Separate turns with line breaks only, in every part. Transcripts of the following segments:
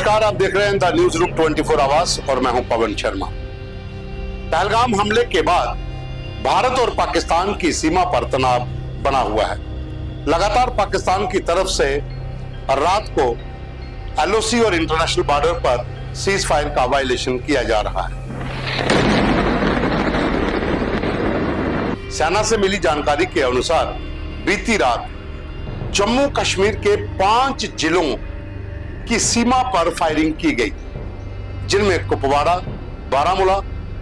नमस्कार, आप देख रहे हैं द न्यूज रूम 24 आवाज और मैं हूं पवन शर्मा। पहलगाम हमले के बाद भारत और पाकिस्तान की सीमा पर तनाव बना हुआ है। लगातार पाकिस्तान की तरफ से रात को एलओसी और इंटरनेशनल बॉर्डर पर सीज फायर का वायलेशन किया जा रहा है। सेना से मिली जानकारी के अनुसार बीती रात जम्मू कश्मीर के 5 जिलों की सीमा पर फायरिंग की गई, जिनमें कुपवाड़ा, बारामूला,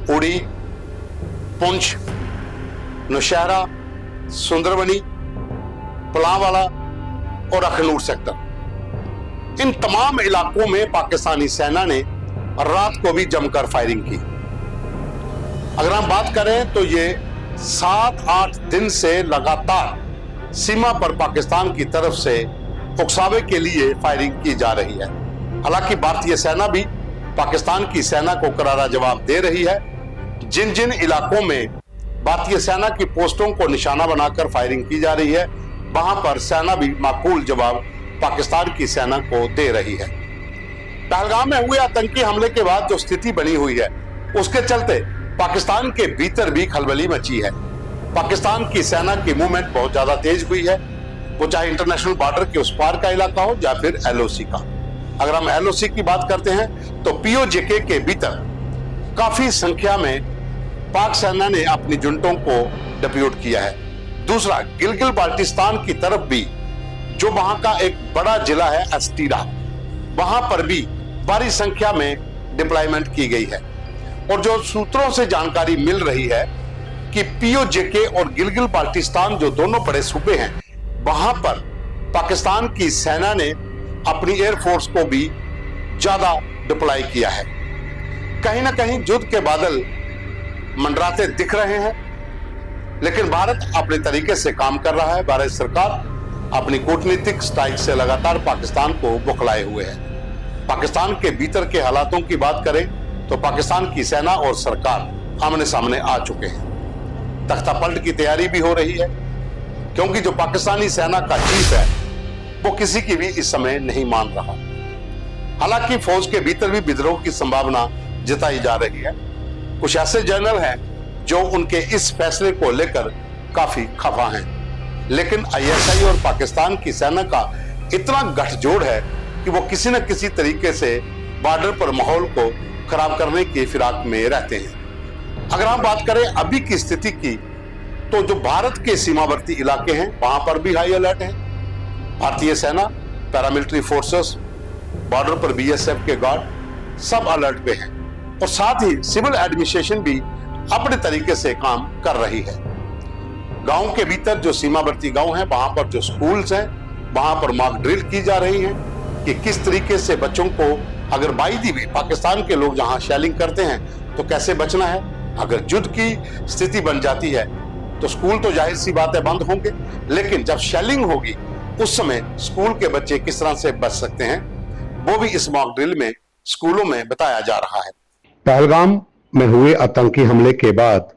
उड़ी, पुंछ, नौशहरा, सुंदरबनी, पलावाला और अखनूर सेक्टर। इन तमाम इलाकों में पाकिस्तानी सेना ने रात को भी जमकर फायरिंग की। अगर हम बात करें तो ये 7-8 दिन से लगातार सीमा पर पाकिस्तान की तरफ से उकसावे के लिए फायरिंग की जा रही है। हालांकि भारतीय सेना भी पाकिस्तान की सेना को करारा जवाब दे रही है। जिन जिन इलाकों में भारतीय सेना की पोस्टों को निशाना बनाकर फायरिंग की जा रही है, वहां पर सेना भी माकूल जवाब पाकिस्तान की सेना को दे रही है। पहलगाम में हुए आतंकी हमले के बाद जो स्थिति बनी हुई है, उसके चलते पाकिस्तान के भीतर भी खलबली मची है। पाकिस्तान की सेना की मूवमेंट बहुत ज्यादा तेज हुई है, वो चाहे इंटरनेशनल बॉर्डर के उस पार का इलाका हो या फिर एलओसी का। अगर हम एलओसी की बात करते हैं तो पीओजेके के भीतर काफी संख्या में पाक सेना ने अपनी जुंटों को डिप्यूट किया है। दूसरा, गिलगित बाल्टिस्तान की तरफ भी जो वहां का एक बड़ा जिला है अस्टीरा, वहां पर भी भारी संख्या में डिप्लॉयमेंट की गई है। और जो सूत्रों से जानकारी मिल रही है कि पीओजेके और गिलगित बाल्टिस्तान जो दोनों बड़े सूबे हैं, वहां पर पाकिस्तान की सेना ने अपनी एयरफोर्स को भी ज्यादा डिप्लॉय किया है। कहीं ना कहीं युद्ध के बादल मंडराते दिख रहे हैं, लेकिन भारत अपने तरीके से काम कर रहा है। भारत सरकार अपनी कूटनीतिक स्ट्राइक से लगातार पाकिस्तान को बौखलाए हुए है। पाकिस्तान के भीतर के हालातों की बात करें तो पाकिस्तान की सेना और सरकार आमने सामने आ चुके हैं। तख्तापलट की तैयारी भी हो रही है, क्योंकि जो पाकिस्तानी सेना का चीफ है वो किसी की भी इस समय नहीं मान रहा। हालांकि फौज के भीतर भी विद्रोह की संभावना जताई जा रही है। कुछ ऐसे जनरल हैं जो उनके इस फैसले को लेकर काफी खफा हैं, लेकिन आईएसआई और पाकिस्तान की सेना का इतना गठजोड़ है कि वो किसी न किसी तरीके से बॉर्डर पर माहौल को खराब करने की फिराक में रहते हैं। अगर हम बात करें अभी की स्थिति की, तो जो भारत के सीमावर्ती इलाके हैं वहां पर भी हाई अलर्ट है। भारतीय सेना, पैरामिलिट्री फोर्सेस, बॉर्डर पर बीएसएफ के गार्ड सब अलर्ट पे हैं, और साथ ही सिविल एडमिनिस्ट्रेशन भी अपने तरीके से काम कर रही है। गांव के भीतर जो सीमावर्ती गांव हैं, वहां पर जो स्कूल्स हैं, वहां पर मॉक ड्रिल की जा रही है कि किस तरीके से बच्चों को, अगर बाई दी भी पाकिस्तान के लोग जहां शेलिंग करते हैं तो कैसे बचना है। अगर युद्ध की स्थिति बन जाती है तो स्कूल तो जाहिर सी बात है बंद होंगे, लेकिन जब शेलिंग होगी उस समय स्कूल के बच्चे किस तरह से बच सकते हैं, वो भी इस मॉक ड्रिल में स्कूलों में बताया जा रहा है।
पहलगाम में हुए आतंकी हमले के बाद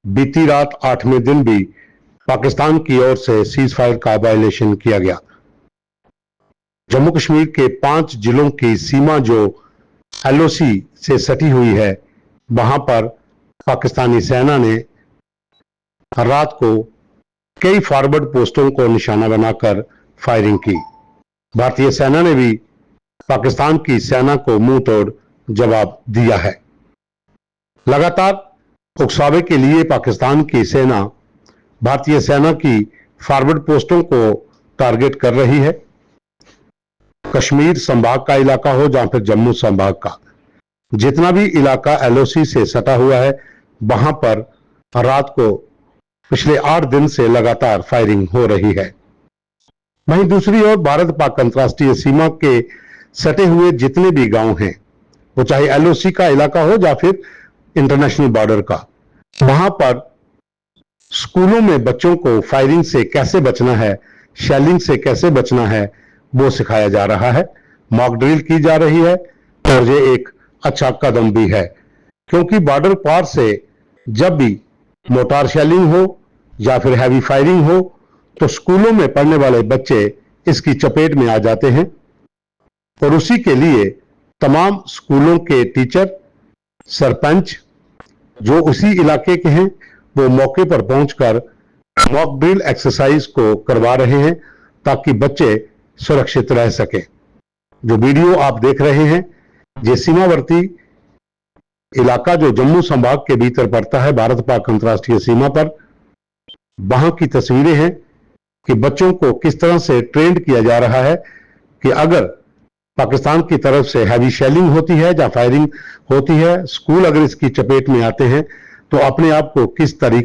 बीती रात 8वें दिन भी पाकिस्तान की ओर से सीज फायर का वायलेशन किया गया। जम्मू कश्मीर के 5 जिलों की सीमा जो एलओसी से सटी हुई है, वहां पर पाकिस्तानी सेना ने रात को कई फॉरवर्ड पोस्टों को निशाना बनाकर फायरिंग की। भारतीय सेना ने भी पाकिस्तान की सेना को मुंह तोड़ जवाब दिया है। लगातार उकसावे के लिए पाकिस्तान की सेना भारतीय सेना की फॉरवर्ड पोस्टों को टारगेट कर रही है। कश्मीर संभाग का इलाका हो या फिर जम्मू संभाग का, जितना भी इलाका एलओसी से सटा हुआ है, वहां पर रात को पिछले 8 दिन से लगातार फायरिंग हो रही है। वहीं दूसरी ओर भारत पाक अंतर्राष्ट्रीय सीमा के सटे हुए जितने भी गांव हैं, वो चाहे एलओसी का इलाका हो या फिर इंटरनेशनल बॉर्डर का, वहां पर स्कूलों में बच्चों को फायरिंग से कैसे बचना है, शेलिंग से कैसे बचना है, वो सिखाया जा रहा है। मॉक ड्रिल की जा रही है, और ये एक अच्छा कदम भी है, क्योंकि बॉर्डर पार से जब भी मोटार शेलिंग हो या फिर हैवी फायरिंग हो तो स्कूलों में पढ़ने वाले बच्चे इसकी चपेट में आ जाते हैं। और उसी के लिए तमाम स्कूलों के टीचर, सरपंच जो उसी इलाके के हैं, वो मौके पर पहुंचकर मॉक ड्रिल एक्सरसाइज को करवा रहे हैं ताकि बच्चे सुरक्षित रह सकें। जो वीडियो आप देख रहे हैं, ये सीमावर्ती इलाका जो जम्मू संभाग के भीतर पड़ता है, भारत पाक अंतर्राष्ट्रीय सीमा पर, वहां की तस्वीरें हैं कि बच्चों को किस तरह से ट्रेंड किया जा रहा है कि अगर पाकिस्तान की तरफ से हैवी शेलिंग होती है या फायरिंग होती है, स्कूल अगर इसकी चपेट में आते हैं तो अपने आप को किस तरीके